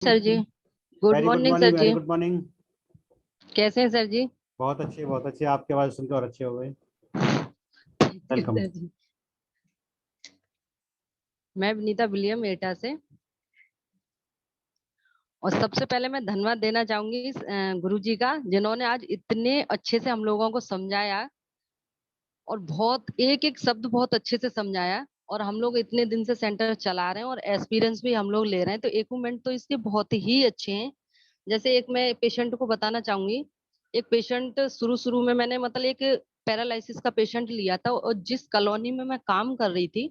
Sir ji. Good very good morning sir morning, very ji. Good morning. कैसे हैं sir जी? बहुत अच्छी, आपकी आवाज सुनकर और अच्छे हो गए। वेलकम। सर जी, मैं विनीता विलियम एटा से। और सबसे पहले मैं धन्यवाद देना चाहूंगी इस गुरु जी का, जिन्होंने आज इतने अच्छे से हम लोगों को समझाया और बहुत एक एक शब्द बहुत अच्छे से समझाया। और हम लोग इतने दिन से सेंटर चला रहे हैं और एक्सपीरियंस भी हम लोग ले रहे हैं, तो इक्विपमेंट तो इसके बहुत ही अच्छे हैं। जैसे एक मैं पेशेंट को बताना चाहूंगी। एक पेशेंट शुरू शुरू में मैंने मतलब एक पैरालिसिस का पेशेंट लिया था, और जिस कॉलोनी में मैं काम कर रही थी,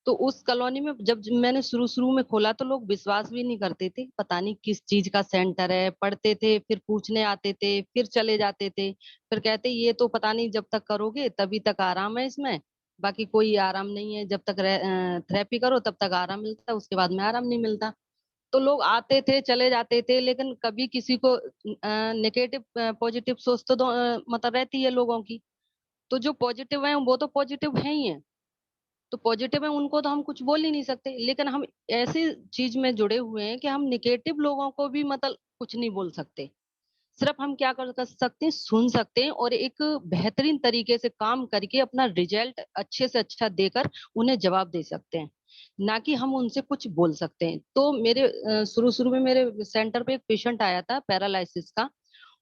तो उस कॉलोनी में जब मैंने शुरू शुरू में खोला तो लोग विश्वास भी नहीं करते थे, पता नहीं किस चीज का सेंटर है, पढ़ते थे फिर पूछने आते थे फिर चले जाते थे, फिर कहते ये तो पता नहीं, जब तक करोगे तभी तक आराम है इसमें, बाकी कोई आराम नहीं है, जब तक थेरेपी करो तब तक आराम मिलता है, उसके बाद में आराम नहीं मिलता। तो लोग आते थे चले जाते थे, लेकिन कभी किसी को नेगेटिव पॉजिटिव सोच तो मतलब रहती है लोगों की। तो जो पॉजिटिव है वो तो पॉजिटिव है ही है, तो पॉजिटिव है उनको तो हम कुछ बोल ही नहीं सकते, लेकिन हम ऐसी चीज में जुड़े हुए हैं कि हम निगेटिव लोगों को भी मतलब कुछ नहीं बोल सकते। सिर्फ हम क्या कर सकते हैं, सुन सकते हैं और एक बेहतरीन तरीके से काम करके अपना रिजल्ट अच्छे से अच्छा देकर उन्हें जवाब दे सकते हैं, ना कि हम उनसे कुछ बोल सकते हैं। तो मेरे शुरू शुरू में मेरे सेंटर पे एक पेशेंट आया था पैरालिसिस का।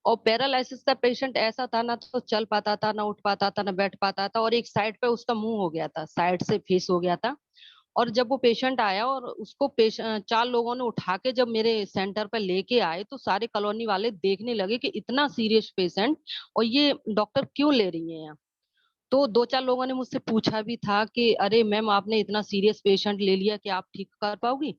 और पैरालिसिस का पेशेंट ऐसा था, ना तो चल पाता था, ना उठ पाता था, ना बैठ पाता था, और एक साइड पे उसका मुंह हो गया था, साइड से फेस हो गया था। और जब वो पेशेंट आया और उसको चार लोगों ने उठा के जब मेरे सेंटर पर लेके आए, तो सारे कॉलोनी वाले देखने लगे कि इतना सीरियस पेशेंट और ये डॉक्टर क्यों ले रही है यहाँ। तो दो चार लोगों ने मुझसे पूछा भी था कि अरे मैम, आपने इतना सीरियस पेशेंट ले लिया कि आप ठीक कर पाओगी?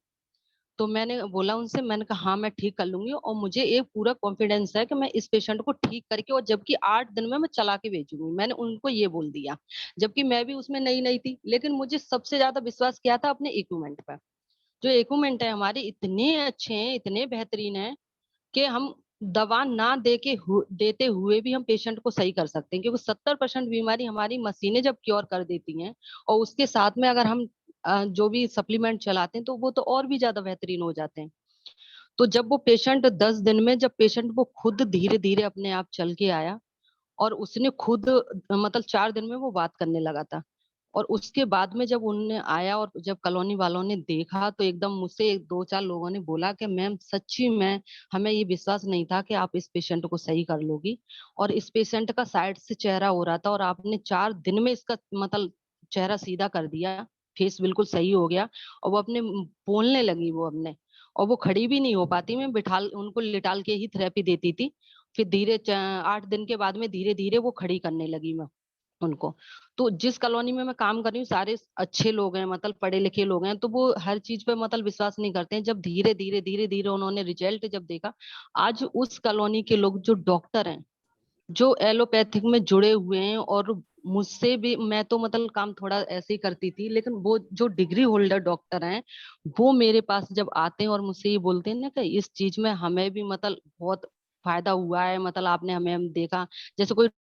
तो मैंने बोला उनसे, मैंने कहा हाँ मैं ठीक कर लूंगी, और मुझे एक पूरा कॉन्फिडेंस है कि मैं इस पेशेंट को ठीक करके, और जबकि 8 दिन में मैं चला के भेजूंगी, मैंने उनको ये बोल दिया। जबकि मैं भी उसमें नई नई थी, लेकिन मुझे सबसे ज्यादा विश्वास किया था अपने इक्विपमेंट पर। जो इक्विपमेंट है हमारे इतने अच्छे हैं, इतने बेहतरीन है कि हम दवा ना देते हुए भी हम पेशेंट को सही कर सकते हैं, क्योंकि 70% बीमारी हमारी मशीनें जब क्योर कर देती हैं, और उसके साथ में अगर हम जो भी सप्लीमेंट चलाते हैं, तो वो तो और भी ज्यादा बेहतरीन हो जाते हैं। तो जब वो पेशेंट 10 दिन में, जब पेशेंट वो खुद धीरे धीरे अपने आप चल के आया, और उसने खुद मतलब 4 दिन में वो बात करने लगा था। और उसके बाद में जब उनने आया और जब कॉलोनी वालों ने देखा, तो एकदम मुझसे एक दो चार लोगों ने बोला कि मैम सच्ची में हमें ये विश्वास नहीं था कि आप इस पेशेंट को सही कर लोगी। और इस पेशेंट का साइड से चेहरा हो रहा था, और आपने 4 दिन में इसका मतलब चेहरा सीधा कर दिया, फेस बिल्कुल सही हो गया। और वो अपने बोलने लगी वो अपने, और वो खड़ी भी नहीं हो पाती, मैं बिठाल उनको लिटाल के ही थेरेपी देती थी। फिर 8 दिन के बाद में धीरे धीरे वो खड़ी करने लगी मैं उनको। तो जिस कॉलोनी में मैं काम कर रही हूँ सारे अच्छे लोग हैं, मतलब पढ़े लिखे लोग हैं, तो वो हर चीज पे मतलब विश्वास नहीं करते हैं। जब धीरे धीरे उन्होंने रिजल्ट जब देखा, आज उस कॉलोनी के लोग जो डॉक्टर हैं, जो एलोपैथिक में जुड़े हुए हैं, और मुझसे भी, मैं तो मतलब काम थोड़ा ऐसे ही करती थी, लेकिन वो जो डिग्री होल्डर डॉक्टर हैं, वो मेरे पास जब आते हैं और मुझसे ये बोलते हैं ना कि इस चीज में हमें भी मतलब बहुत फायदा हुआ है, मतलब आपने हमें हम देखा, जैसे कोई